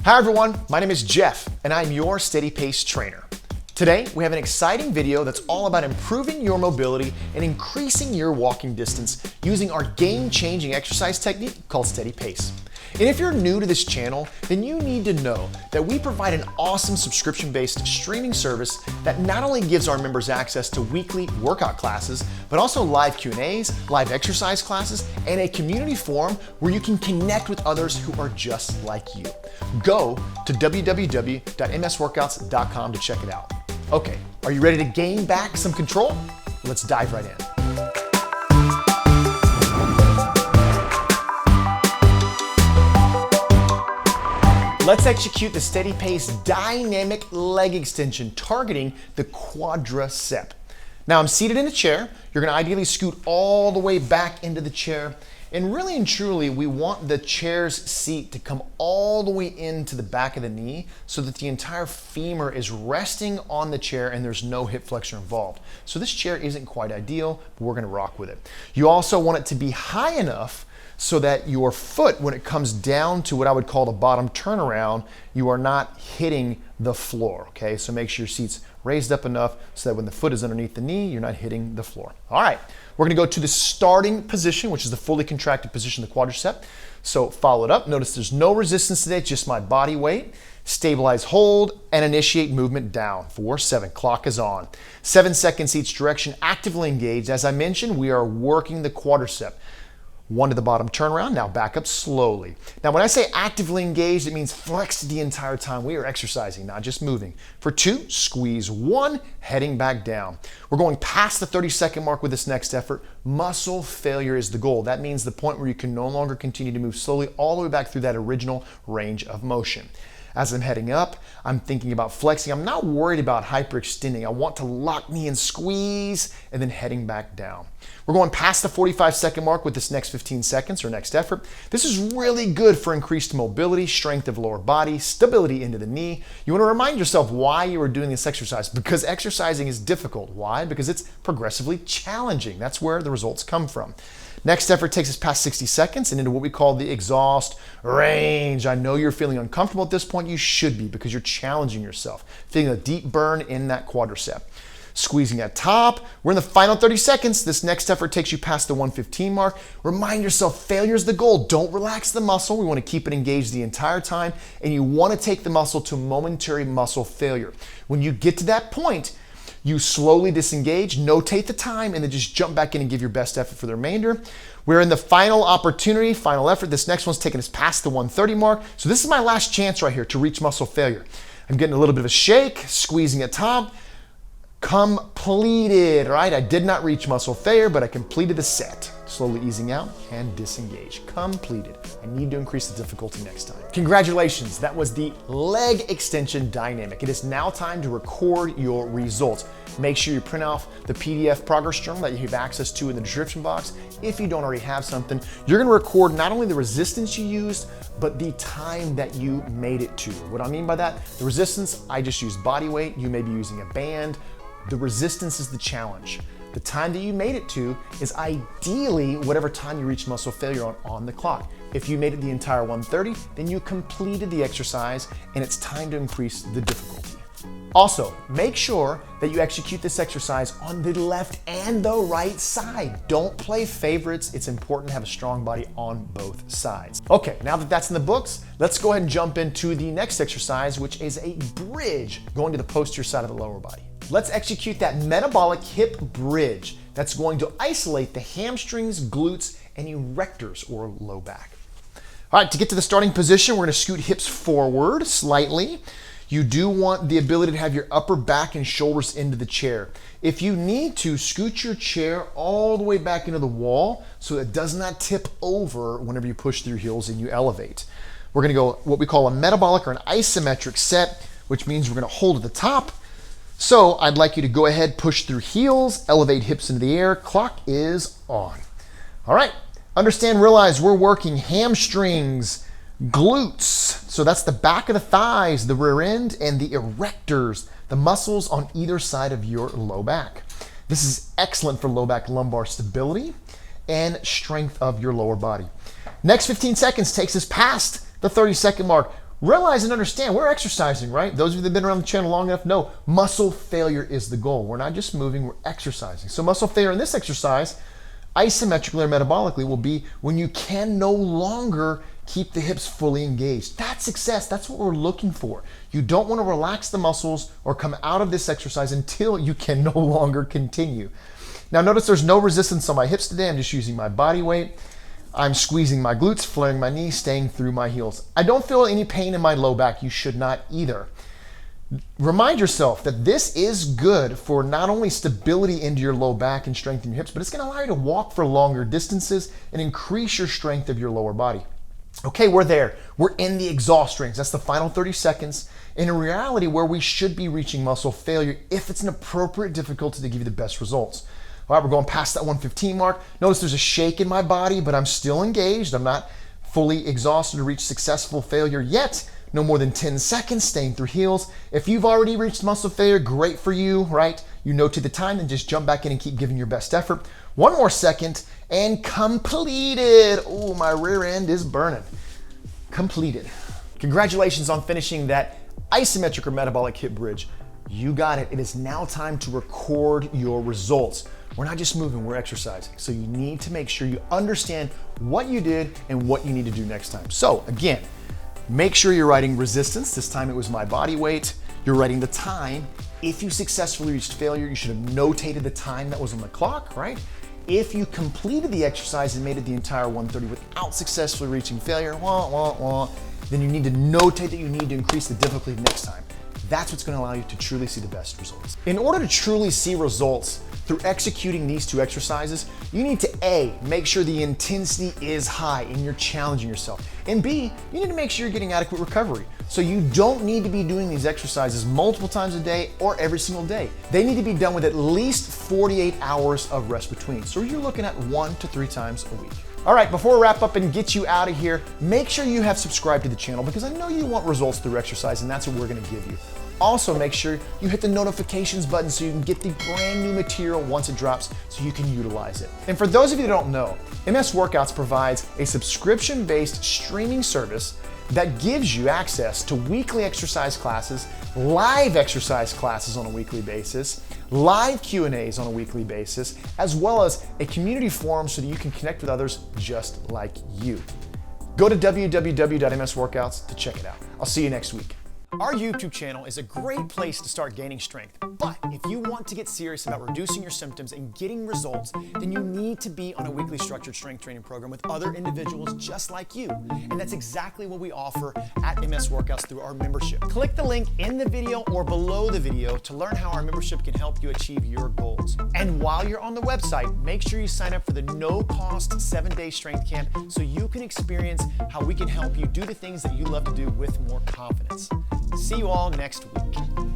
Hi everyone, my name is Jeff and I'm your Steady Pace trainer. Today we have an exciting video that's all about improving your mobility and increasing your walking distance using our game-changing exercise technique called Steady Pace. And if you're new to this channel, then you need to know that we provide an awesome subscription-based streaming service that not only gives our members access to weekly workout classes, but also live Q&As, live exercise classes, and a community forum where you can connect with others who are just like you. Go to www.msworkouts.com to check it out. Okay, are you ready to gain back some control? Let's dive right in. Let's execute the Steady Pace dynamic leg extension targeting the quadricep. Now I'm seated in a chair. You're gonna ideally scoot all the way back into the chair. And really and truly, we want the chair's seat to come all the way into the back of the knee so that the entire femur is resting on the chair and there's no hip flexor involved. So this chair isn't quite ideal, but we're gonna rock with it. You also want it to be high enough so that your foot, when it comes down to what I would call the bottom turnaround, you are not hitting the floor, okay? So make sure your seat's raised up enough so that when the foot is underneath the knee, you're not hitting the floor. All right, we're gonna go to the starting position, which is the fully contracted position of the quadricep. So follow it up. Notice there's no resistance today, just my body weight. Stabilize, hold, and initiate movement down. 4, 7, clock is on. 7 seconds each direction, actively engaged. As I mentioned, we are working the quadricep. 1 to the bottom turnaround, now back up slowly. Now when I say actively engaged, it means flexed the entire time. We are exercising, not just moving. For 2, squeeze 1, heading back down. We're going past the 30-second mark with this next effort. Muscle failure is the goal. That means the point where you can no longer continue to move slowly all the way back through that original range of motion. As I'm heading up, I'm thinking about flexing. I'm not worried about hyperextending. I want to lock me and squeeze and then heading back down. We're going past the 45-second mark with this next 15 seconds or next effort. This is really good for increased mobility, strength of lower body, stability into the knee. You want to remind yourself why you are doing this exercise, because exercising is difficult. Why? Because it's progressively challenging. That's where the results come from. Next effort takes us past 60 seconds and into what we call the exhaust range. I know you're feeling uncomfortable at this point. You should be, because you're challenging yourself, feeling a deep burn in that quadricep. Squeezing at top. We're in the final 30 seconds. This next effort takes you past the 115 mark. Remind yourself, failure is the goal. Don't relax the muscle. We want to keep it engaged the entire time, and you want to take the muscle to momentary muscle failure. When you get to that point, you slowly disengage, notate the time, and then just jump back in and give your best effort for the remainder. We're in the final opportunity, final effort. This next one's taking us past the 130 mark. So this is my last chance right here to reach muscle failure. I'm getting a little bit of a shake, squeezing at top. Completed, right? I did not reach muscle failure, but I completed the set. Slowly easing out and disengage. Completed. I need to increase the difficulty next time. Congratulations, that was the leg extension dynamic. It is now time to record your results. Make sure you print off the PDF progress journal that you have access to in the description box. If you don't already have something, you're gonna record not only the resistance you used, but the time that you made it to. What I mean by that, the resistance, I just used body weight. You may be using a band. The resistance is the challenge. The time that you made it to is ideally whatever time you reach muscle failure on the clock. If you made it the entire 130, then you completed the exercise and it's time to increase the difficulty. Also, make sure that you execute this exercise on the left and the right side. Don't play favorites. It's important to have a strong body on both sides. Okay, now that that's in the books, let's go ahead and jump into the next exercise, which is a bridge going to the posterior side of the lower body. Let's execute that metabolic hip bridge that's going to isolate the hamstrings, glutes, and erectors or low back. All right, to get to the starting position, we're gonna scoot hips forward slightly. You do want the ability to have your upper back and shoulders into the chair. If you need to, scoot your chair all the way back into the wall so it does not tip over whenever you push through your heels and you elevate. We're gonna go what we call a metabolic or an isometric set, which means we're gonna hold at the top. So I'd like you to go ahead, push through heels, elevate hips into the air. Clock is on. All right, understand, realize we're working hamstrings, glutes. So that's the back of the thighs, the rear end, and the erectors, the muscles on either side of your low back. This is excellent for low back lumbar stability and strength of your lower body. Next 15 seconds takes us past the 30-second mark. realize and understand we're exercising, right? Those of you that have been around the channel long enough know muscle failure is the goal. We're not just moving, we're exercising. So muscle failure in this exercise, isometrically or metabolically, will be when you can no longer keep the hips fully engaged. That's success. That's what we're looking for. You don't want to relax the muscles or come out of this exercise until you can no longer continue. Now notice there's no resistance on my hips today. I'm just using my body weight. I'm squeezing my glutes, flaring my knees, staying through my heels. I don't feel any pain in my low back. You should not either. Remind yourself that this is good for not only stability into your low back and strength in your hips, but it's going to allow you to walk for longer distances and increase your strength of your lower body. Okay, we're there. We're in the exhaust rings. That's the final 30 seconds. In a reality where we should be reaching muscle failure if it's an appropriate difficulty to give you the best results. All right, we're going past that 115 mark. Notice there's a shake in my body, but I'm still engaged. I'm not fully exhausted to reach successful failure yet. No more than 10 seconds, staying through heels. If you've already reached muscle failure, great for you, right? You notate the time, then just jump back in and keep giving your best effort. One more second and completed. Oh, my rear end is burning. Completed. Congratulations on finishing that isometric or metabolic hip bridge. You got it. It is now time to record your results. We're not just moving, we're exercising. So you need to make sure you understand what you did and what you need to do next time. So again, make sure you're writing resistance. This time it was my body weight. You're writing the time. If you successfully reached failure, you should have notated the time that was on the clock, right? If you completed the exercise and made it the entire 130 without successfully reaching failure, then you need to notate that you need to increase the difficulty next time. That's what's going to allow you to truly see the best results. In order to truly see results through executing these two exercises, you need to A, make sure the intensity is high and you're challenging yourself. And B, you need to make sure you're getting adequate recovery. So you don't need to be doing these exercises multiple times a day or every single day. They need to be done with at least 48 hours of rest between. So you're looking at 1 to 3 times a week. All right, before we wrap up and get you out of here, make sure you have subscribed to the channel because I know you want results through exercise and that's what we're gonna give you. Also, make sure you hit the notifications button so you can get the brand new material once it drops so you can utilize it. And for those of you that don't know, MS Workouts provides a subscription-based streaming service that gives you access to weekly exercise classes, live exercise classes on a weekly basis, live Q&As on a weekly basis, as well as a community forum so that you can connect with others just like you. Go to www.msworkouts to check it out. I'll see you next week. Our YouTube channel is a great place to start gaining strength, but if you want to get serious about reducing your symptoms and getting results, then you need to be on a weekly structured strength training program with other individuals just like you. And that's exactly what we offer at MS Workouts through our membership. Click the link in the video or below the video to learn how our membership can help you achieve your goals. And while you're on the website, make sure you sign up for the no-cost 7-day strength camp so you can experience how we can help you do the things that you love to do with more confidence. See you all next week.